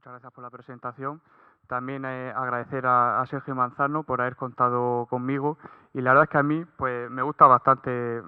muchas gracias por la presentación. También agradecer a Sergio Manzano por haber contado conmigo. Y la verdad es que a mí pues, me gusta bastante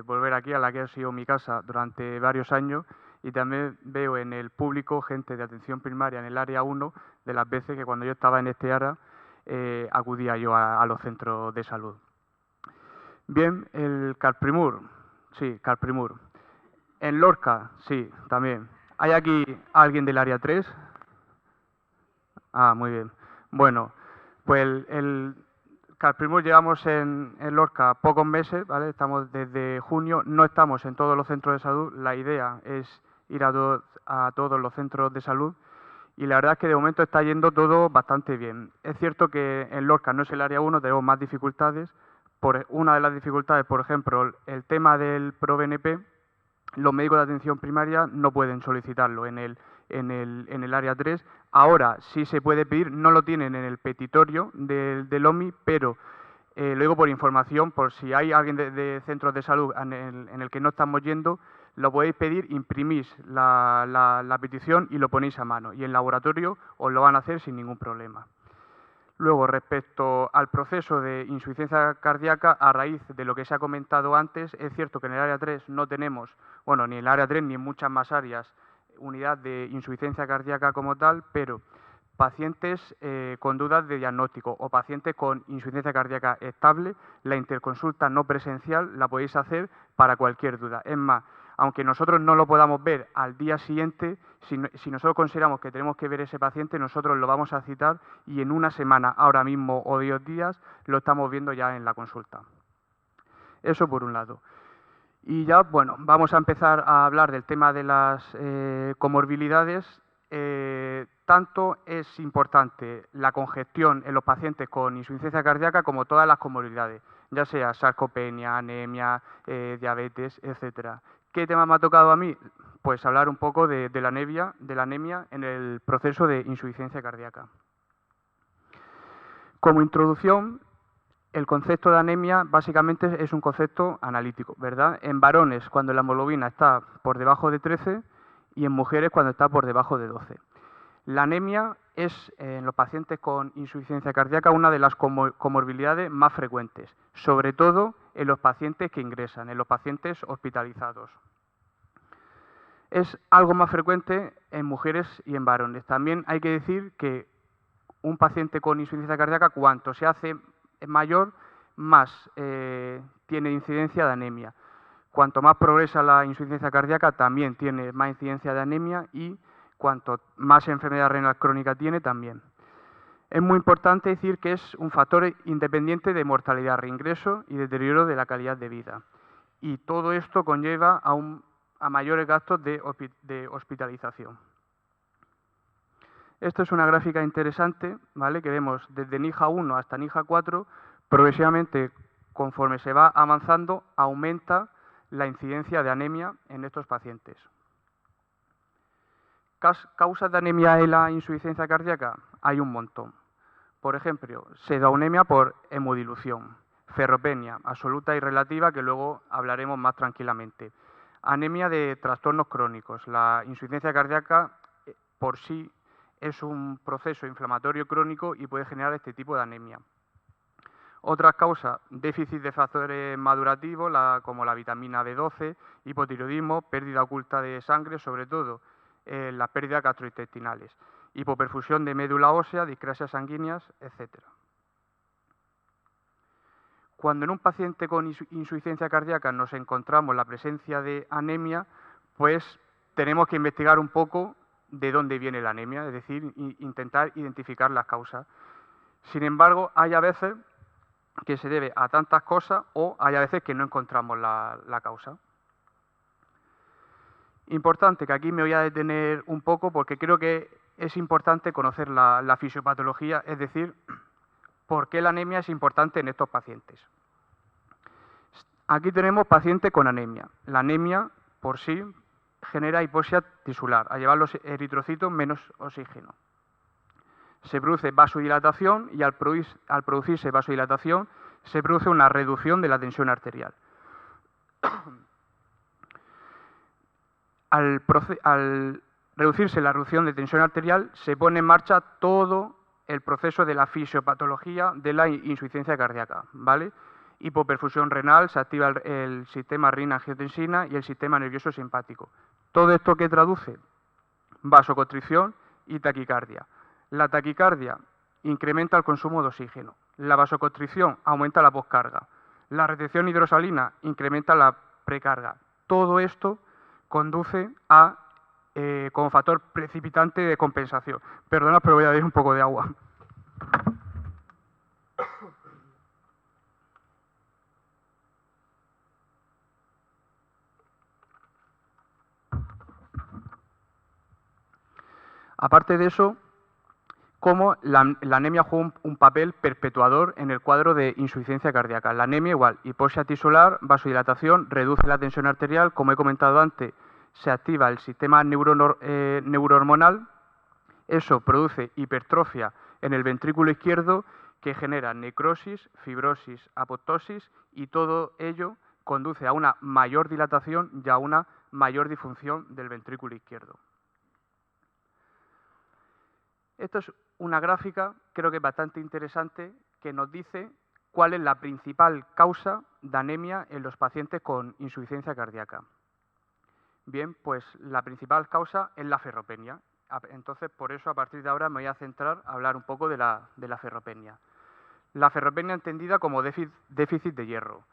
volver aquí, a la que ha sido mi casa durante varios años. Y también veo en el público gente de atención primaria en el área 1 de las veces que cuando yo estaba en este área acudía yo a los centros de salud. Bien, el Carprimur. Sí, Carprimur. En Lorca, sí, también. ¿Hay aquí alguien del área 3? Ah, muy bien. Bueno, pues el Carprimur llevamos en Lorca pocos meses, ¿vale? Estamos desde junio, no estamos en todos los centros de salud. La idea es ir a todos los centros de salud y la verdad es que de momento está yendo todo bastante bien. Es cierto que en Lorca no es el área 1, tenemos más dificultades. Una de las dificultades, por ejemplo, el tema del ProBNP, los médicos de atención primaria no pueden solicitarlo en el área 3. Ahora sí se puede pedir, no lo tienen en el petitorio del OMI, pero lo digo por información, por si hay alguien de centros de salud en el que no estamos yendo, lo podéis pedir, imprimís la petición y lo ponéis a mano. Y en laboratorio os lo van a hacer sin ningún problema. Luego, respecto al proceso de insuficiencia cardíaca, a raíz de lo que se ha comentado antes, es cierto que en el área 3 no tenemos, bueno, ni en el área 3 ni en muchas más áreas, unidad de insuficiencia cardíaca como tal, pero pacientes con dudas de diagnóstico o pacientes con insuficiencia cardíaca estable, la interconsulta no presencial la podéis hacer para cualquier duda. Es más, aunque nosotros no lo podamos ver al día siguiente, si nosotros consideramos que tenemos que ver ese paciente, nosotros lo vamos a citar y en una semana, ahora mismo o 10 días, lo estamos viendo ya en la consulta. Eso por un lado. Y ya, bueno, vamos a empezar a hablar del tema de las comorbilidades. Tanto es importante la congestión en los pacientes con insuficiencia cardíaca como todas las comorbilidades, ya sea sarcopenia, anemia, diabetes, etcétera. ¿Qué tema me ha tocado a mí? Pues hablar un poco de la anemia en el proceso de insuficiencia cardíaca. Como introducción, el concepto de anemia básicamente es un concepto analítico, ¿verdad? En varones cuando la hemoglobina está por debajo de 13 y en mujeres cuando está por debajo de 12. La anemia es, en los pacientes con insuficiencia cardíaca, una de las comorbilidades más frecuentes, sobre todo en los pacientes que ingresan, en los pacientes hospitalizados. Es algo más frecuente en mujeres y en varones. También hay que decir que un paciente con insuficiencia cardíaca, cuanto se hace mayor, más tiene incidencia de anemia. Cuanto más progresa la insuficiencia cardíaca, también tiene más incidencia de anemia y cuanto más enfermedad renal crónica tiene, también. Es muy importante decir que es un factor independiente de mortalidad, reingreso y deterioro de la calidad de vida. Y todo esto conlleva a mayores gastos de hospitalización. Esto es una gráfica interesante, ¿vale? Que vemos desde NIJA 1 hasta NIJA 4, progresivamente, conforme se va avanzando, aumenta la incidencia de anemia en estos pacientes. ¿Causas de anemia en la insuficiencia cardíaca? Hay un montón. Por ejemplo, pseudoanemia por hemodilución, ferropenia absoluta y relativa, que luego hablaremos más tranquilamente. Anemia de trastornos crónicos. La insuficiencia cardíaca por sí es un proceso inflamatorio crónico y puede generar este tipo de anemia. Otras causas, déficit de factores madurativos, como la vitamina B12, hipotiroidismo, pérdida oculta de sangre, sobre todo las pérdidas gastrointestinales, hipoperfusión de médula ósea, discrasias sanguíneas, etc. Cuando en un paciente con insuficiencia cardíaca nos encontramos la presencia de anemia, pues tenemos que investigar un poco de dónde viene la anemia, es decir, intentar identificar las causas. Sin embargo, hay a veces que se debe a tantas cosas o hay a veces que no encontramos la causa. Importante, que aquí me voy a detener un poco porque creo que es importante conocer la fisiopatología, es decir, por qué la anemia es importante en estos pacientes. Aquí tenemos pacientes con anemia. La anemia por sí genera hipoxia tisular, al llevar los eritrocitos menos oxígeno. Se produce vasodilatación y al producirse vasodilatación se produce una reducción de la tensión arterial. Al reducirse la reducción de tensión arterial, se pone en marcha todo el proceso de la fisiopatología de la insuficiencia cardíaca, ¿vale? Hipoperfusión renal, se activa el sistema renina-angiotensina y el sistema nervioso simpático. ¿Todo esto qué traduce? Vasoconstricción y taquicardia. La taquicardia incrementa el consumo de oxígeno. La vasoconstricción aumenta la poscarga. La retención hidrosalina incrementa la precarga. Todo esto conduce a, como factor precipitante de compensación. Perdona, pero voy a beber un poco de agua. Aparte de eso, cómo la anemia juega un papel perpetuador en el cuadro de insuficiencia cardíaca. La anemia igual, hipoxia tisular, vasodilatación, reduce la tensión arterial, como he comentado antes, se activa el sistema neurohormonal, eso produce hipertrofia en el ventrículo izquierdo que genera necrosis, fibrosis, apoptosis y todo ello conduce a una mayor dilatación y a una mayor disfunción del ventrículo izquierdo. Esto es una gráfica, creo que bastante interesante, que nos dice cuál es la principal causa de anemia en los pacientes con insuficiencia cardíaca. Bien, pues la principal causa es la ferropenia. Entonces, por eso, a partir de ahora me voy a centrar a hablar un poco de la ferropenia. La ferropenia entendida como déficit de hierro.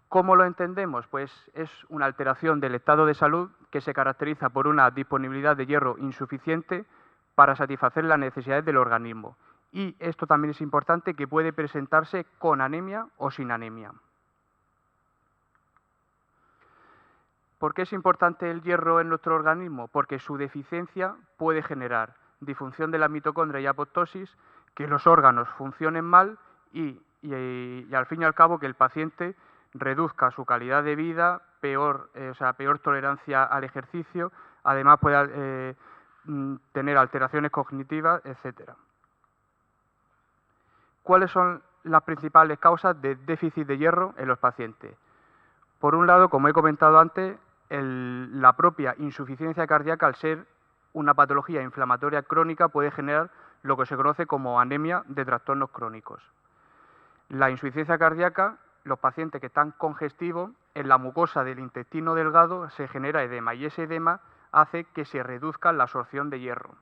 ¿Cómo lo entendemos? Pues es una alteración del estado de salud que se caracteriza por una disponibilidad de hierro insuficiente para satisfacer las necesidades del organismo. Y esto también es importante, que puede presentarse con anemia o sin anemia. ¿Por qué es importante el hierro en nuestro organismo? Porque su deficiencia puede generar disfunción de la mitocondria y apoptosis, que los órganos funcionen mal y al fin y al cabo que el paciente reduzca su calidad de vida, peor tolerancia al ejercicio, además puede tener alteraciones cognitivas, etc. ¿Cuáles son las principales causas de déficit de hierro en los pacientes? Por un lado, como he comentado antes, la propia insuficiencia cardíaca, al ser una patología inflamatoria crónica, puede generar lo que se conoce como anemia de trastornos crónicos. La insuficiencia cardíaca, los pacientes que están congestivos, en la mucosa del intestino delgado se genera edema y ese edema hace que se reduzca la absorción de hierro.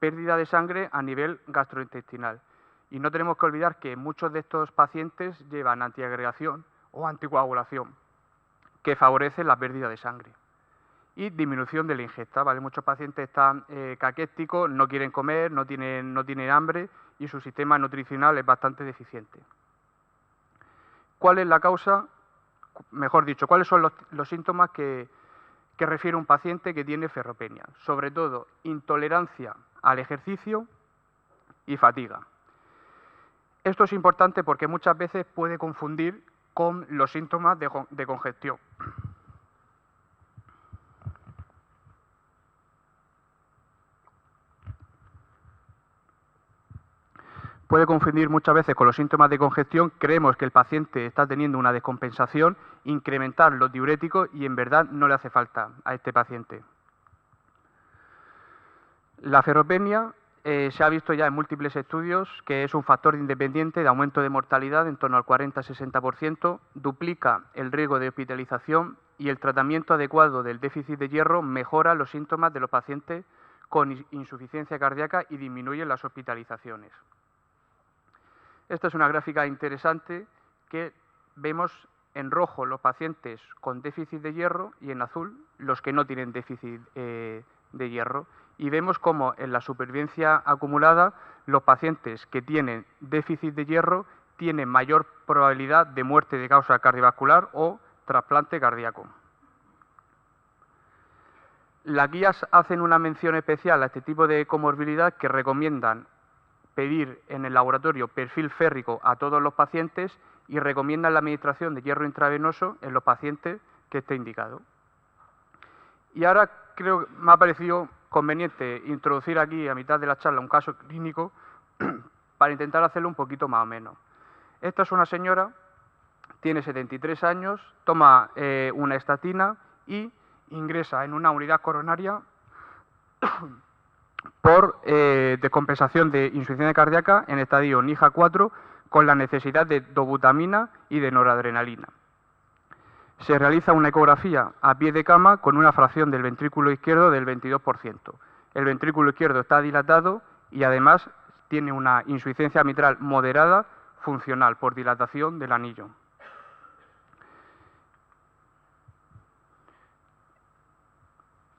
Pérdida de sangre a nivel gastrointestinal. Y no tenemos que olvidar que muchos de estos pacientes llevan antiagregación o anticoagulación, que favorece la pérdida de sangre. Y disminución de la ingesta, ¿vale? Muchos pacientes están caquéticos, no quieren comer, no tienen hambre y su sistema nutricional es bastante deficiente. ¿Cuál es la causa? Mejor dicho, ¿cuáles son los síntomas que refiere un paciente que tiene ferropenia? Sobre todo, intolerancia al ejercicio y fatiga. Esto es importante porque muchas veces puede confundir con los síntomas de congestión. Puede confundir muchas veces con los síntomas de congestión. Creemos que el paciente está teniendo una descompensación, incrementar los diuréticos y en verdad no le hace falta a este paciente. La ferropenia se ha visto ya en múltiples estudios que es un factor independiente de aumento de mortalidad en torno al 40-60%, duplica el riesgo de hospitalización y el tratamiento adecuado del déficit de hierro mejora los síntomas de los pacientes con insuficiencia cardíaca y disminuye las hospitalizaciones. Esta es una gráfica interesante que vemos en rojo los pacientes con déficit de hierro y en azul los que no tienen déficit de hierro. Y vemos cómo en la supervivencia acumulada los pacientes que tienen déficit de hierro tienen mayor probabilidad de muerte de causa cardiovascular o trasplante cardíaco. Las guías hacen una mención especial a este tipo de comorbilidad que recomiendan pedir en el laboratorio perfil férrico a todos los pacientes y recomiendan la administración de hierro intravenoso en los pacientes que esté indicado. Y ahora creo que me ha parecido conveniente introducir aquí a mitad de la charla un caso clínico para intentar hacerlo un poquito más o menos. Esta es una señora, tiene 73 años, toma una estatina y ingresa en una unidad coronaria por descompensación de insuficiencia cardíaca en estadio NIHA 4 con la necesidad de dobutamina y de noradrenalina. Se realiza una ecografía a pie de cama con una fracción del ventrículo izquierdo del 22%. El ventrículo izquierdo está dilatado y además tiene una insuficiencia mitral moderada funcional por dilatación del anillo.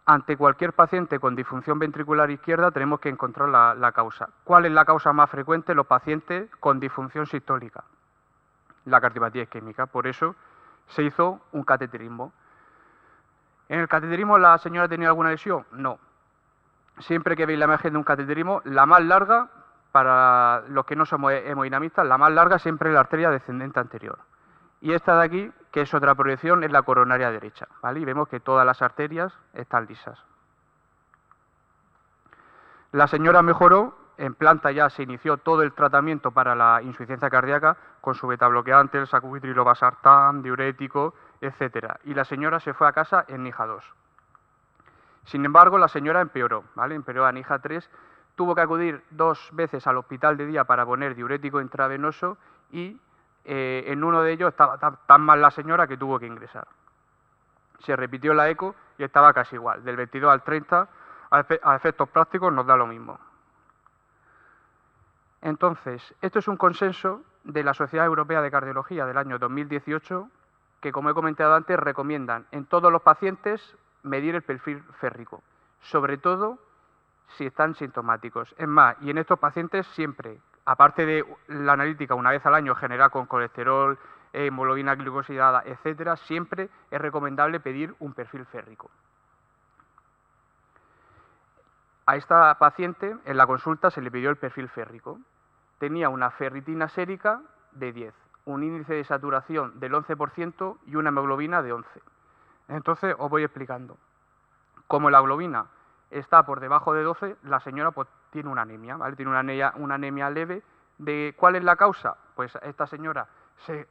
Ante cualquier paciente con disfunción ventricular izquierda tenemos que encontrar la causa. ¿Cuál es la causa más frecuente en los pacientes con disfunción sistólica? La cardiopatía isquémica. Por eso se hizo un cateterismo. ¿En el cateterismo la señora tenía alguna lesión? No. Siempre que veis la imagen de un cateterismo, la más larga, para los que no somos hemodinamistas, la más larga siempre es la arteria descendente anterior. Y esta de aquí, que es otra proyección, es la coronaria derecha, ¿vale? Y vemos que todas las arterias están lisas. La señora mejoró, en planta ya se inició todo el tratamiento para la insuficiencia cardíaca con su betabloqueante, el sacubitril, vasartán, diurético, etc. Y la señora se fue a casa en NIHA 2. Sin embargo, la señora empeoró, ¿vale? Empeoró a NIHA 3, tuvo que acudir 2 veces al hospital de día para poner diurético intravenoso y en uno de ellos estaba tan mal la señora que tuvo que ingresar. Se repitió la eco y estaba casi igual, del 22 al 30, a efectos prácticos nos da lo mismo. Entonces, esto es un consenso de la Sociedad Europea de Cardiología del año 2018, que, como he comentado antes, recomiendan en todos los pacientes medir el perfil férrico, sobre todo si están sintomáticos. Es más, y en estos pacientes siempre, aparte de la analítica una vez al año generada con colesterol, hemoglobina glicosilada, etcétera, siempre es recomendable pedir un perfil férrico. A esta paciente en la consulta se le pidió el perfil férrico. Tenía una ferritina sérica de 10, un índice de saturación del 11% y una hemoglobina de 11. Entonces os voy explicando. Como la globina está por debajo de 12, la señora pues, tiene una anemia, ¿vale? Tiene una anemia leve. ¿Cuál es la causa? Pues a esta señora se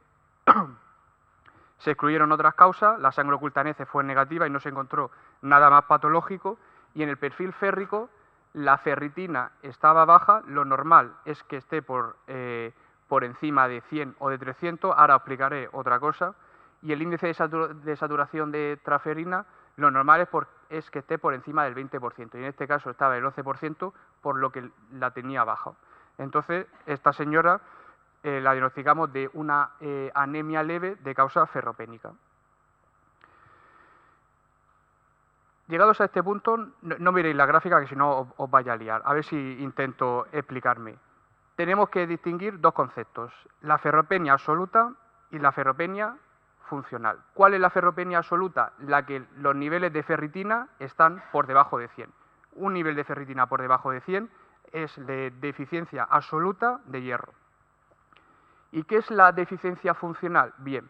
excluyeron otras causas, la sangre oculta en heces fue negativa y no se encontró nada más patológico, y en el perfil férrico la ferritina estaba baja, lo normal es que esté por encima de 100 o de 300, ahora os explicaré otra cosa, y el índice de saturación de transferrina, lo normal es que esté por encima del 20%, y en este caso estaba el 11%, por lo que la tenía baja. Entonces, esta señora la diagnosticamos de una anemia leve de causa ferropénica. Llegados a este punto, no miréis la gráfica, que si no os vaya a liar. A ver si intento explicarme. Tenemos que distinguir dos conceptos, la ferropenia absoluta y la ferropenia funcional. ¿Cuál es la ferropenia absoluta? La que los niveles de ferritina están por debajo de 100. Un nivel de ferritina por debajo de 100 es de deficiencia absoluta de hierro. ¿Y qué es la deficiencia funcional? Bien,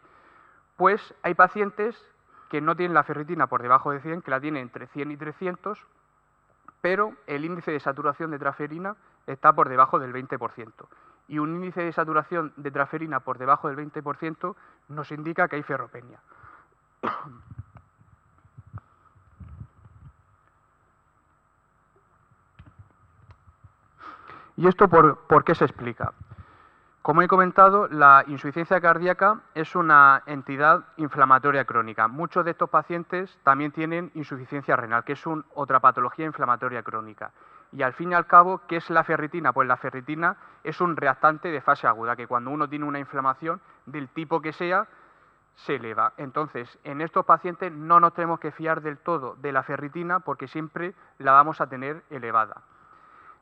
pues hay pacientes que no tienen la ferritina por debajo de 100, que la tienen entre 100 y 300, pero el índice de saturación de transferina está por debajo del 20%. Y un índice de saturación de transferina por debajo del 20% nos indica que hay ferropenia. ¿Y esto por qué se explica? Como he comentado, la insuficiencia cardíaca es una entidad inflamatoria crónica. Muchos de estos pacientes también tienen insuficiencia renal, que es otra patología inflamatoria crónica. Y al fin y al cabo, ¿qué es la ferritina? Pues la ferritina es un reactante de fase aguda, que cuando uno tiene una inflamación del tipo que sea, se eleva. Entonces, en estos pacientes no nos tenemos que fiar del todo de la ferritina porque siempre la vamos a tener elevada.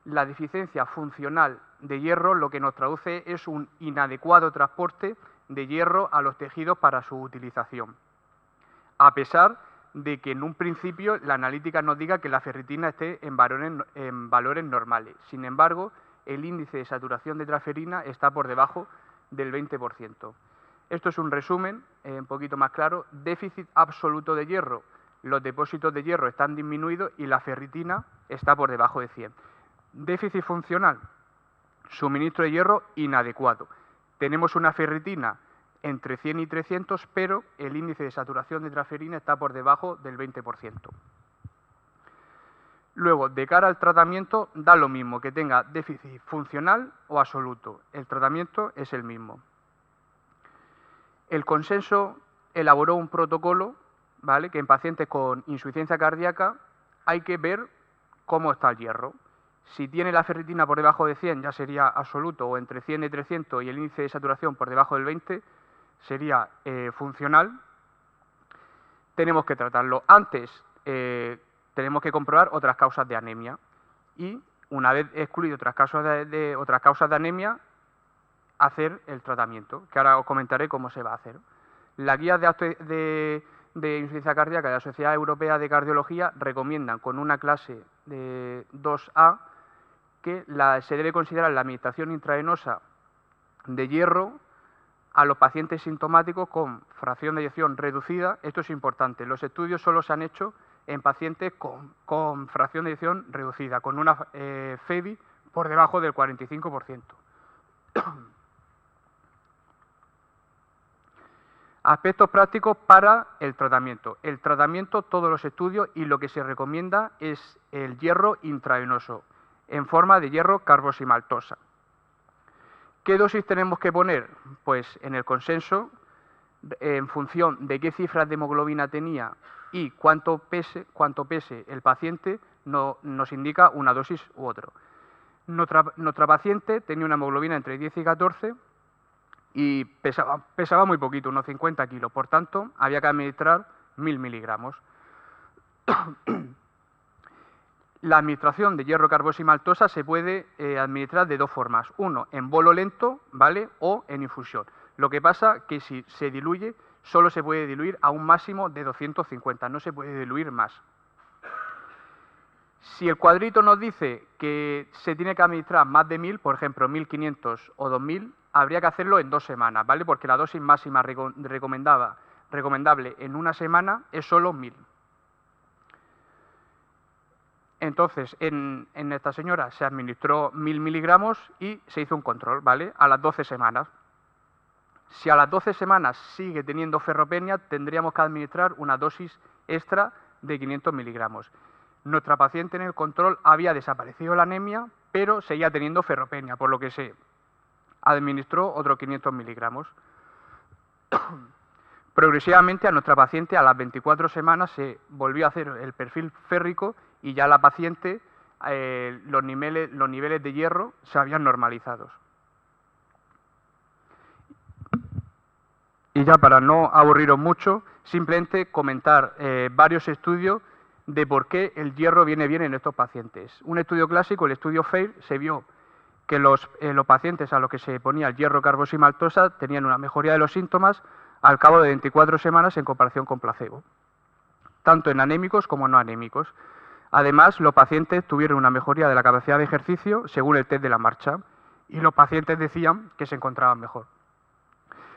La deficiencia funcional de hierro lo que nos traduce es un inadecuado transporte de hierro a los tejidos para su utilización, a pesar de que en un principio la analítica nos diga que la ferritina esté en valores normales. Sin embargo, el índice de saturación de transferina está por debajo del 20%. Esto es un resumen un poquito más claro. Déficit absoluto de hierro. Los depósitos de hierro están disminuidos y la ferritina está por debajo de 100. Déficit funcional, suministro de hierro inadecuado. Tenemos una ferritina entre 100 y 300, pero el índice de saturación de transferina está por debajo del 20%. Luego, de cara al tratamiento, da lo mismo que tenga déficit funcional o absoluto. El tratamiento es el mismo. El consenso elaboró un protocolo, ¿vale?, que en pacientes con insuficiencia cardíaca hay que ver cómo está el hierro. Si tiene la ferritina por debajo de 100 ya sería absoluto, o entre 100 y 300 y el índice de saturación por debajo del 20 sería funcional. Tenemos que tratarlo. Antes tenemos que comprobar otras causas de anemia y una vez excluido otras causas de anemia, hacer el tratamiento, que ahora os comentaré cómo se va a hacer. Las guías de insuficiencia cardíaca de la Sociedad Europea de Cardiología recomiendan con una clase de 2A que se debe considerar la administración intravenosa de hierro a los pacientes sintomáticos con fracción de eyección reducida. Esto es importante. Los estudios solo se han hecho en pacientes con fracción de eyección reducida, con una FEBI por debajo del 45%. Aspectos prácticos para el tratamiento. El tratamiento, todos los estudios, y lo que se recomienda es el hierro intravenoso, en forma de hierro carboximaltosa. ¿Qué dosis tenemos que poner? Pues en el consenso, en función de qué cifras de hemoglobina tenía y cuánto pese el paciente, nos indica una dosis u otro. Nuestra paciente tenía una hemoglobina entre 10 y 14 y pesaba muy poquito, unos 50 kilos. Por tanto, había que administrar 1000 miligramos. La administración de hierro carboximaltosa se puede administrar de dos formas. Uno, en bolo lento, ¿vale?, o en infusión. Lo que pasa que si se diluye, solo se puede diluir a un máximo de 250, no se puede diluir más. Si el cuadrito nos dice que se tiene que administrar más de 1000, por ejemplo 1500 o 2000, habría que hacerlo en 2 semanas, ¿vale?, porque la dosis máxima recomendable en una semana es solo 1000. Entonces, en esta señora se administró 1000 miligramos y se hizo un control, ¿vale?, a las 12 semanas. Si a las 12 semanas sigue teniendo ferropenia, tendríamos que administrar una dosis extra de 500 miligramos. Nuestra paciente en el control había desaparecido la anemia, pero seguía teniendo ferropenia, por lo que se administró otros 500 miligramos. Progresivamente a nuestra paciente a las 24 semanas se volvió a hacer el perfil férrico y ya la paciente, los niveles de hierro se habían normalizado. Y ya para no aburriros mucho, simplemente comentar varios estudios de por qué el hierro viene bien en estos pacientes. Un estudio clásico, el estudio FAIR, se vio que los pacientes a los que se ponía el hierro carboximaltosa tenían una mejoría de los síntomas al cabo de 24 semanas en comparación con placebo, tanto en anémicos como no anémicos. Además, los pacientes tuvieron una mejoría de la capacidad de ejercicio según el test de la marcha y los pacientes decían que se encontraban mejor.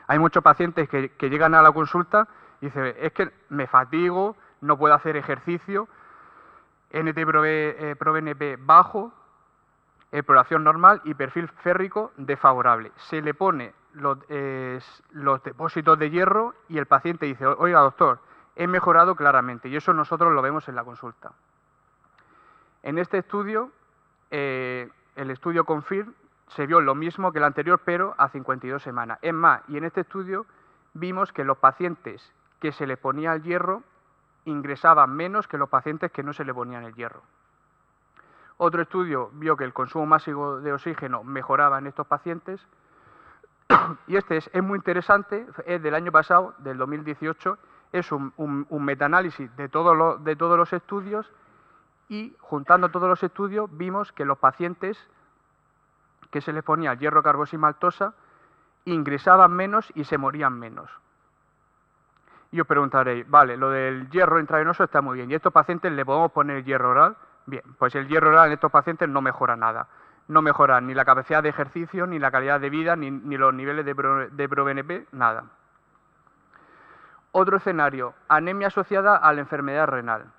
Hay muchos pacientes que llegan a la consulta y dicen, es que me fatigo, no puedo hacer ejercicio, NT-proBNP bajo, exploración normal y perfil férrico desfavorable. Se le pone los depósitos de hierro y el paciente dice, oiga doctor, he mejorado claramente, y eso nosotros lo vemos en la consulta. En este estudio, el estudio CONFIRM, se vio lo mismo que el anterior, pero a 52 semanas. Es más, y en este estudio vimos que los pacientes que se les ponía el hierro ingresaban menos que los pacientes que no se le ponían el hierro. Otro estudio vio que el consumo máximo de oxígeno mejoraba en estos pacientes. Y este es muy interesante, es del año pasado, del 2018, es un metaanálisis de todos los estudios y juntando todos los estudios vimos que los pacientes que se les ponía hierro carboximaltosa ingresaban menos y se morían menos. Y os preguntaréis, vale, lo del hierro intravenoso está muy bien, ¿y a estos pacientes le podemos poner hierro oral? Bien, pues el hierro oral en estos pacientes no mejora nada. No mejora ni la capacidad de ejercicio, ni la calidad de vida, ni los niveles de proBNP, nada. Otro escenario, anemia asociada a la enfermedad renal,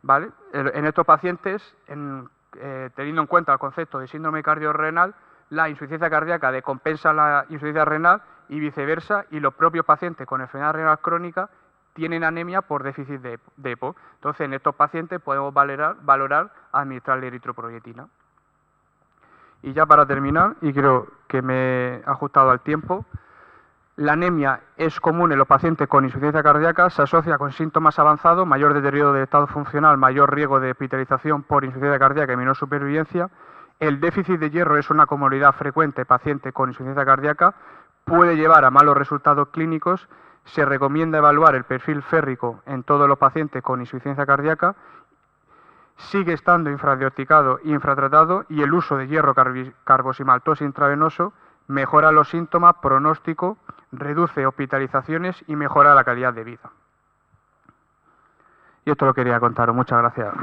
¿vale? En estos pacientes, teniendo en cuenta el concepto de síndrome cardiorrenal, la insuficiencia cardíaca descompensa la insuficiencia renal y viceversa, y los propios pacientes con enfermedad renal crónica tienen anemia por déficit de EPO. Entonces, en estos pacientes podemos valorar administrarle eritropoyetina. Y ya para terminar, y creo que me he ajustado al tiempo, la anemia es común en los pacientes con insuficiencia cardíaca, se asocia con síntomas avanzados, mayor deterioro del estado funcional, mayor riesgo de hospitalización por insuficiencia cardíaca y menor supervivencia. El déficit de hierro es una comorbilidad frecuente en pacientes con insuficiencia cardíaca, puede llevar a malos resultados clínicos. Se recomienda evaluar el perfil férrico en todos los pacientes con insuficiencia cardíaca. Sigue estando infradiagnosticado e infratratado y el uso de hierro carboximaltosa intravenoso mejora los síntomas, pronóstico, reduce hospitalizaciones y mejora la calidad de vida. Y esto lo quería contaros. Muchas gracias.